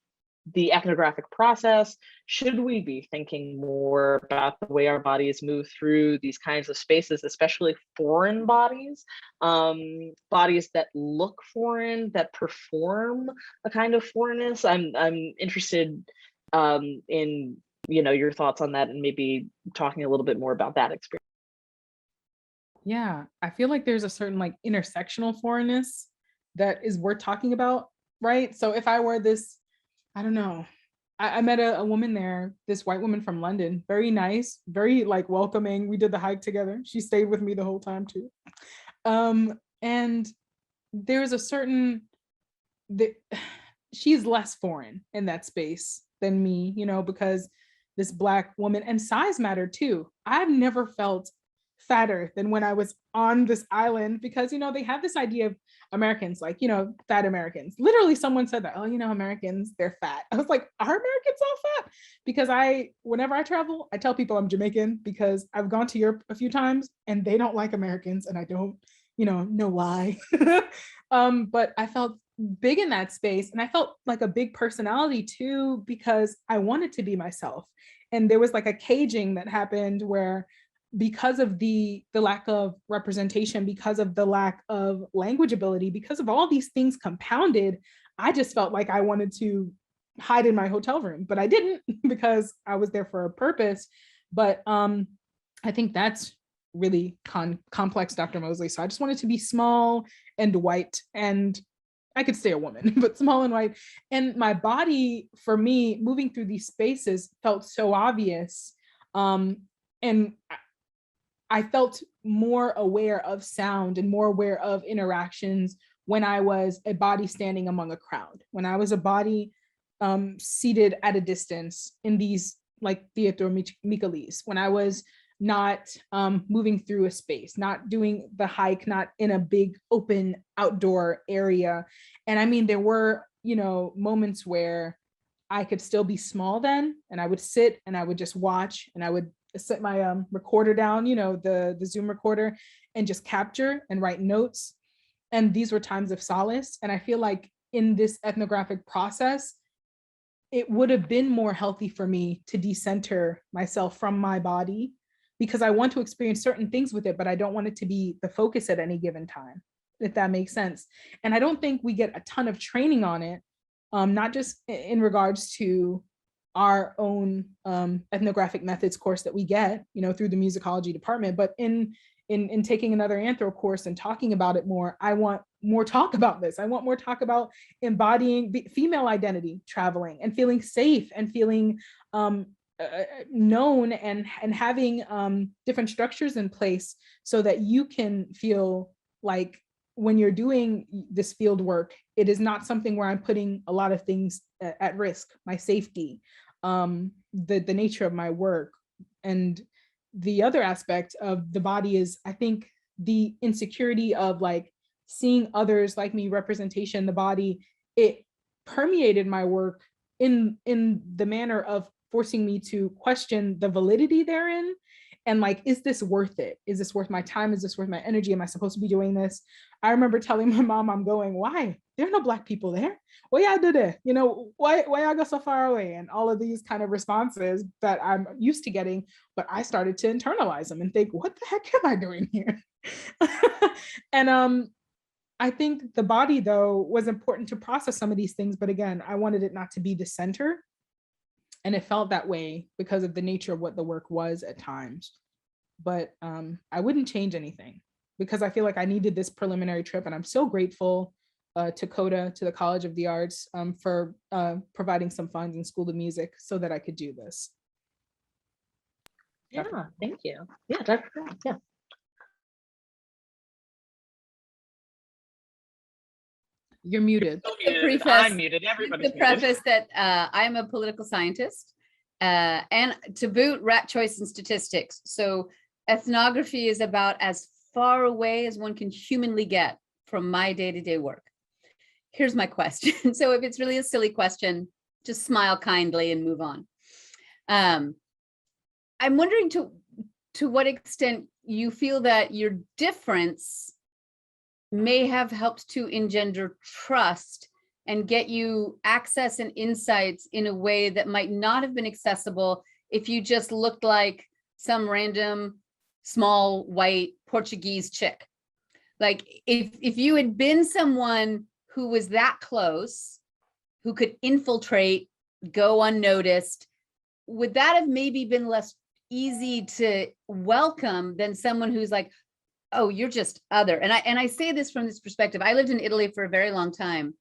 C: the ethnographic process. Should we be thinking more about the way our bodies move through these kinds of spaces, especially foreign bodies, bodies that look foreign, that perform a kind of foreignness? I'm interested in, you know, your thoughts on that, and maybe talking a little bit more about that experience.
B: Yeah, I feel like there's a certain like intersectional foreignness that is worth talking about, right? So if I were this, I don't know, I met a woman there, this white woman from London, very nice, very like welcoming. We did the hike together. She stayed with me the whole time too. And there's a certain, she's less foreign in that space than me, you know, because this Black woman, and size mattered too. I've never felt fatter than when I was on this island, because, you know, they have this idea of Americans, like, you know, fat Americans. Literally someone said that, oh, you know, Americans, they're fat. I was like, are Americans all fat? Because whenever I travel, I tell people I'm Jamaican because I've gone to Europe a few times and they don't like Americans, and I don't, you know why. But I felt big in that space, and I felt like a big personality too, because I wanted to be myself. And there was like a caging that happened where, because of the lack of representation, because of the lack of language ability, because of all these things compounded, I just felt like I wanted to hide in my hotel room, but I didn't, because I was there for a purpose. But I think that's really complex, Dr. Mosely. So I just wanted to be small and white, and I could stay a woman, but small and white. And my body, for me, moving through these spaces felt so obvious. And I felt more aware of sound and more aware of interactions when I was a body standing among a crowd, when I was a body seated at a distance in these like Ethnomusicology, when I was not moving through a space, not doing the hike, not in a big open outdoor area. And I mean, there were, you know, moments where I could still be small then, and I would sit and I would just watch, and I would set my recorder down, you know, the Zoom recorder, and just capture and write notes. And these were times of solace. And I feel like in this ethnographic process, it would have been more healthy for me to decenter myself from my body, because I want to experience certain things with it, but I don't want it to be the focus at any given time, if that makes sense. And I don't think we get a ton of training on it, not just in regards to our own ethnographic methods course that we get, you know, through the musicology department, but in taking another anthro course and talking about it more. I want more talk about this. I want more talk about embodying female identity, traveling, and feeling safe, and feeling known, and having different structures in place so that you can feel like when you're doing this field work, it is not something where I'm putting a lot of things at risk, my safety, the nature of my work. And the other aspect of the body is, I think, the insecurity of like seeing others like me, representation, the body, it permeated my work in the manner of forcing me to question the validity therein. And like, is this worth it? Is this worth my time? Is this worth my energy? Am I supposed to be doing this? I remember telling my mom, I'm going, why? There are no Black people there. Why y'all do that? You know, why y'all go so far away? And all of these kind of responses that I'm used to getting, but I started to internalize them and think, what the heck am I doing here? And I think the body, though, was important to process some of these things. But again, I wanted it not to be the center. And it felt that way because of the nature of what the work was at times. But I wouldn't change anything, because I feel like I needed this preliminary trip. And I'm so grateful to CODA, to the College of the Arts, for providing some funds in School of Music so that I could do this.
C: Yeah, thank you. Yeah, Dr. Yeah.
B: You're muted.
C: I'm muted. Everybody's
A: the preface that I'm a political scientist, and to boot, rat choice and statistics. So ethnography is about as far away as one can humanly get from my day-to-day work. Here's my question. So if it's really a silly question, just smile kindly and move on. I'm wondering to what extent you feel that your difference may have helped to engender trust and get you access and insights in a way that might not have been accessible if you just looked like some random small white Portuguese chick. Like if you had been someone who was that close, who could infiltrate, go unnoticed, would that have maybe been less easy to welcome than someone who's like, oh, you're just other? And I say this from this perspective. I lived in Italy for a very long time.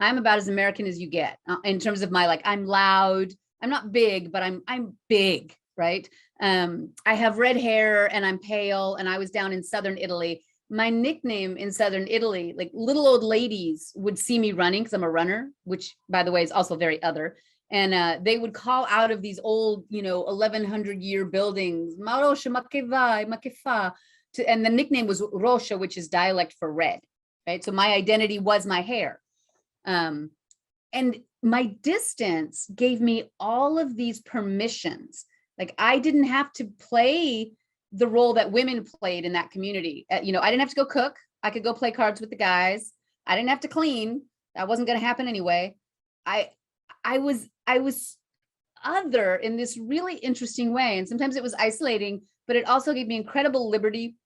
A: I'm about as American as you get in terms of my, like, I'm loud. I'm not big, but I'm big, right? I have red hair and I'm pale, and I was down in Southern Italy. My nickname in Southern Italy, like little old ladies would see me running because I'm a runner, which by the way is also very other. And they would call out of these old, 1100-year buildings, Marosha, Makeva, Makefa, and the nickname was Rosha, which is dialect for red, right? So my identity was my hair. And my distance gave me all of these permissions. Like I didn't have to play the role that women played in that community. I didn't have to go cook. I could go play cards with the guys. I didn't have to clean. That wasn't going to happen anyway. I was other in this really interesting way. And sometimes it was isolating, but it also gave me incredible liberty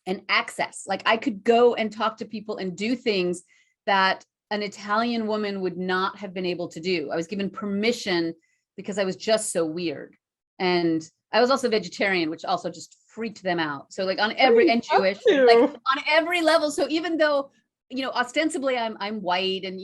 A: and access. Like I could go and talk to people and do things that an Italian woman would not have been able to do. I was given permission because I was just so weird. And I was also vegetarian, which also just freaked them out. So like on every, and Jewish, like on every level. So even though, ostensibly I'm white and,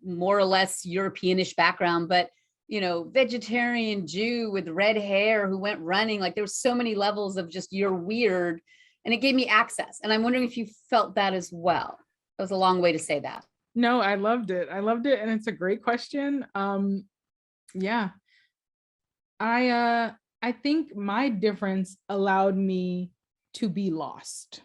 A: more or less Europeanish background, but, vegetarian Jew with red hair who went running, like there were so many levels of just, you're weird. And it gave me access. And I'm wondering if you felt that as well. That was a long way to say that.
B: No, I loved it. And it's a great question. Yeah. I think my difference allowed me to be lost.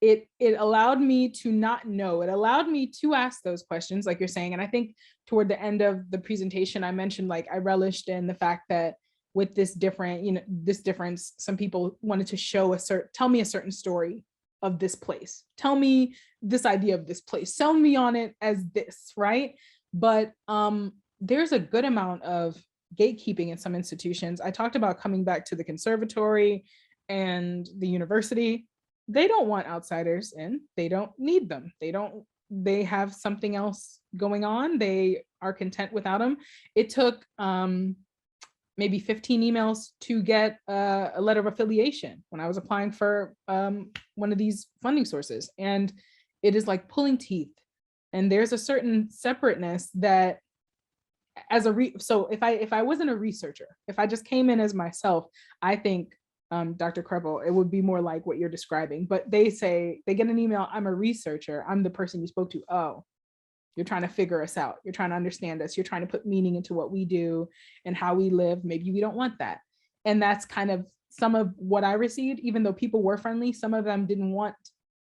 B: It allowed me to not know. It allowed me to ask those questions, like you're saying. And I think toward the end of the presentation, I mentioned like I relished in the fact that with this difference, some people wanted to tell me a certain story of this place. Tell me this idea of this place. Sell me on it as this, right? But there's a good amount of gatekeeping in some institutions. I talked about coming back to the conservatory and the university. They don't want outsiders in. They don't need them. They have something else going on. They are content without them. It took maybe 15 emails to get a letter of affiliation when I was applying for one of these funding sources. And it is like pulling teeth. And there's a certain separateness that so if I wasn't a researcher, if I just came in as myself, I think Dr. Kreppel, it would be more like what you're describing. But they get an email, I'm a researcher, I'm the person you spoke to. Oh, you're trying to figure us out. You're trying to understand us. You're trying to put meaning into what we do and how we live. Maybe we don't want that. And that's kind of some of what I received, even though people were friendly, some of them didn't want.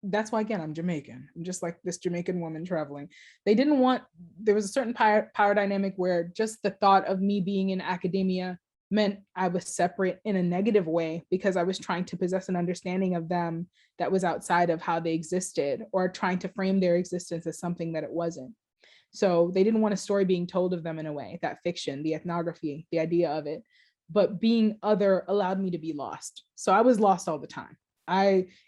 B: That's why, again, I'm Jamaican. I'm just like this Jamaican woman traveling. They didn't want, there was a certain power dynamic where just the thought of me being in academia meant I was separate in a negative way because I was trying to possess an understanding of them that was outside of how they existed, or trying to frame their existence as something that it wasn't. So they didn't want a story being told of them in a way, that fiction, the ethnography, the idea of it. But being other allowed me to be lost. So I was lost all the time.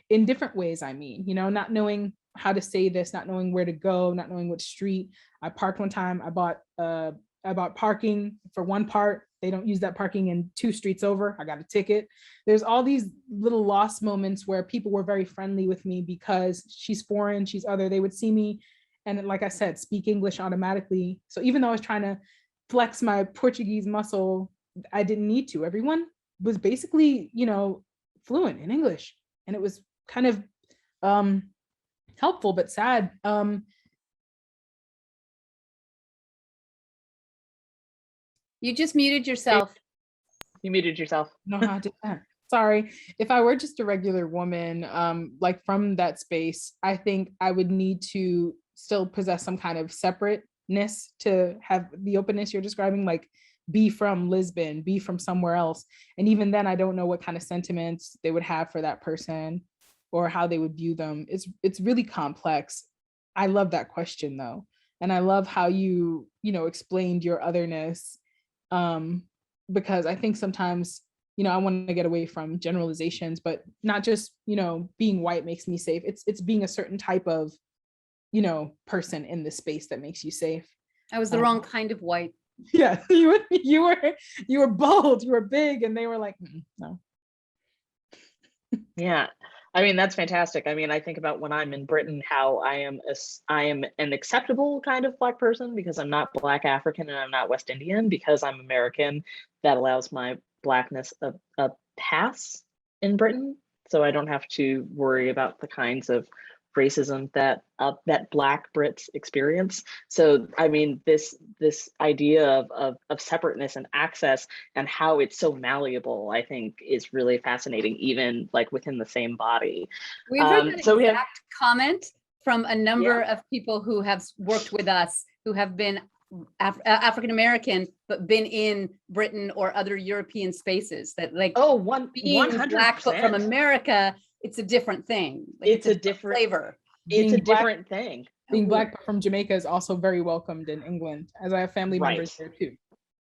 B: In different ways, not knowing how to say this, not knowing where to go, not knowing which street. I parked one time, I bought parking for one part. They don't use that parking in 2 streets over. I got a ticket. There's all these little lost moments where people were very friendly with me because she's foreign, she's other. They would see me and, like I said, speak English automatically. So even though I was trying to flex my Portuguese muscle, I didn't need to. Everyone was basically, fluent in English. And it was kind of helpful, but sad.
A: You just muted yourself.
C: You muted yourself.
B: No, I did that. Sorry. If I were just a regular woman, like from that space, I think I would need to still possess some kind of separateness to have the openness you're describing, like be from Lisbon, be from somewhere else. And even then, I don't know what kind of sentiments they would have for that person or how they would view them. It's really complex. I love that question though. And I love how you explained your otherness, because I think sometimes, I want to get away from generalizations, but not just, being white makes me safe. It's being a certain type of, person in the space that makes you safe.
A: I was the wrong kind of white.
B: Yeah, you were bold, you were big, and they were like, no.
C: Yeah, that's fantastic. I think about when I'm in Britain, how I am an acceptable kind of Black person because I'm not Black African and I'm not West Indian. Because I'm American, that allows my Blackness a pass in Britain, so I don't have to worry about the kinds of racism that that Black Brits experience. So I mean, this idea of separateness and access and how it's so malleable, I think, is really fascinating, even like within the same body.
A: We've heard that
C: So we have
A: exact comment from a number of people who have worked with us, who have been African American, but been in Britain or other European spaces. That like, being
C: 100%.
A: Black but from America, it's a different thing. Like,
C: it's a different
A: flavor.
C: It's a
B: Being Black-
C: different thing.
B: Being Black from Jamaica is also very welcomed in England, as I have family members there too.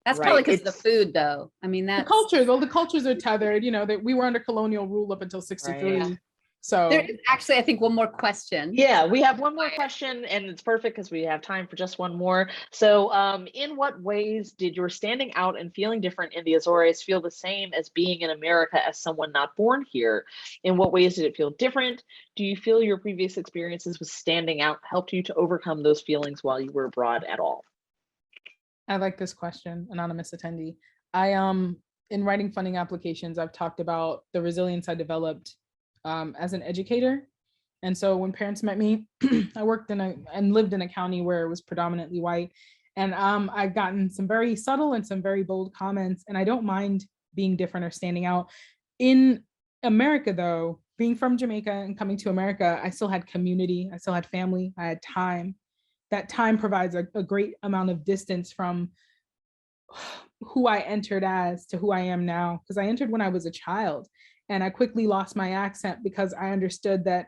A: That's
C: Right.
A: probably because of the food, though. I mean, that's
B: The cultures are tethered. You know, that we were under colonial rule up until '63.
C: Right.
B: So
A: there is actually, I think, one more question.
C: Yeah, we have one more question, and it's perfect because we have time for just one more. So in what ways did your standing out and feeling different in the Azores feel the same as being in America as someone not born here? In what ways did it feel different? Do you feel your previous experiences with standing out helped you to overcome those feelings while you were abroad at all?
B: I like this question, anonymous attendee. In writing funding applications, I've talked about the resilience I developed as an educator. And so when parents met me, I worked and lived in a county where it was predominantly white. And I've gotten some very subtle and some very bold comments, and I don't mind being different or standing out. In America, though, being from Jamaica and coming to America, I still had community, I still had family, I had time. That time provides a great amount of distance from who I entered as to who I am now, because I entered when I was a child. And I quickly lost my accent because I understood that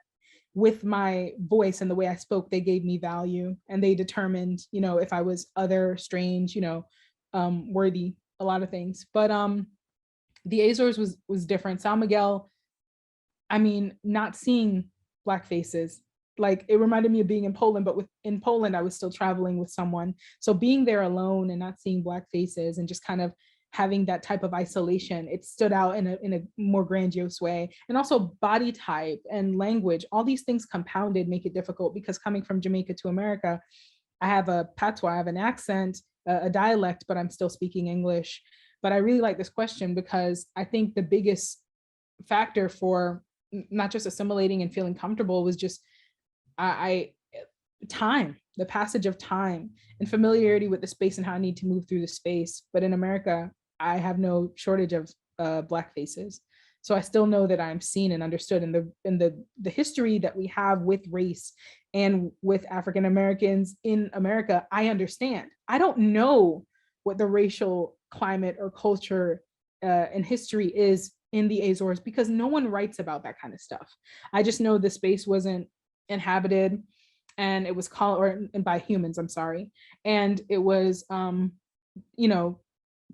B: with my voice and the way I spoke, they gave me value, and they determined, you know, if I was other, strange, you know, worthy, a lot of things. But the Azores was different. São Miguel, I mean, not seeing Black faces, like it reminded me of being in Poland, but in Poland, I was still traveling with someone. So being there alone and not seeing Black faces and just kind of having that type of isolation, it stood out in a more grandiose way. And also body type and language, all these things compounded make it difficult, because coming from Jamaica to America, I have a patois, I have an accent, a dialect, but I'm still speaking English. But I really like this question because I think the biggest factor for not just assimilating and feeling comfortable was just time, the passage of time and familiarity with the space and how I need to move through the space. But in America, I have no shortage of Black faces. So I still know that I'm seen and understood, and the history that we have with race and with African Americans in America, I understand. I don't know what the racial climate or culture and history is in the Azores, because no one writes about that kind of stuff. I just know the space wasn't inhabited, and it was by humans, I'm sorry. And it was, you know,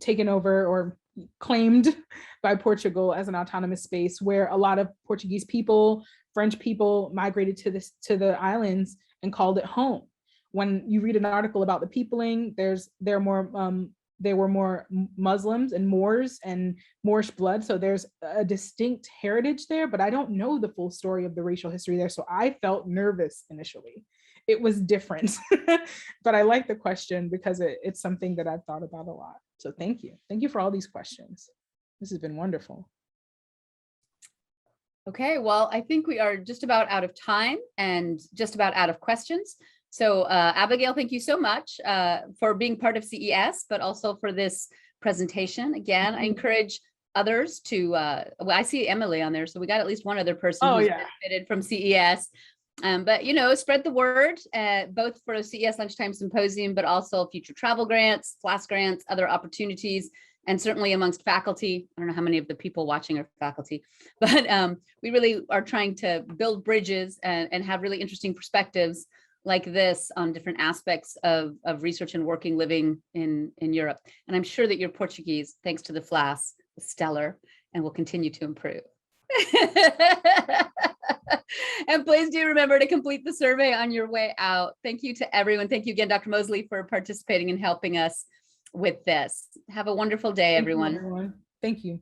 B: taken over or claimed by Portugal as an autonomous space, where a lot of Portuguese people, French people migrated to the islands and called it home. When you read an article about the peopling, there were more Muslims and Moors and Moorish blood. So there's a distinct heritage there, but I don't know the full story of the racial history there. So I felt nervous initially. It was different, but I like the question because it's something that I've thought about a lot. So thank you. Thank you for all these questions. This has been wonderful.
A: Okay, well, I think we are just about out of time and just about out of questions. So Abigail, thank you so much for being part of CES, but also for this presentation. Again, I encourage others to, well, I see Emily on there, so we got at least one other person who's benefited from CES. But, you know, spread the word, both for CES Lunchtime Symposium, but also future travel grants, FLAS grants, other opportunities, and certainly amongst faculty. I don't know how many of the people watching are faculty, but we really are trying to build bridges and have really interesting perspectives like this on different aspects of research and working, living in Europe. And I'm sure that your Portuguese, thanks to the FLAS, is stellar and will continue to improve. And please do remember to complete the survey on your way out. Thank you to everyone. Thank you again, Dr. Mosely, for participating and helping us with this. Have a wonderful day, everyone.
B: Thank you.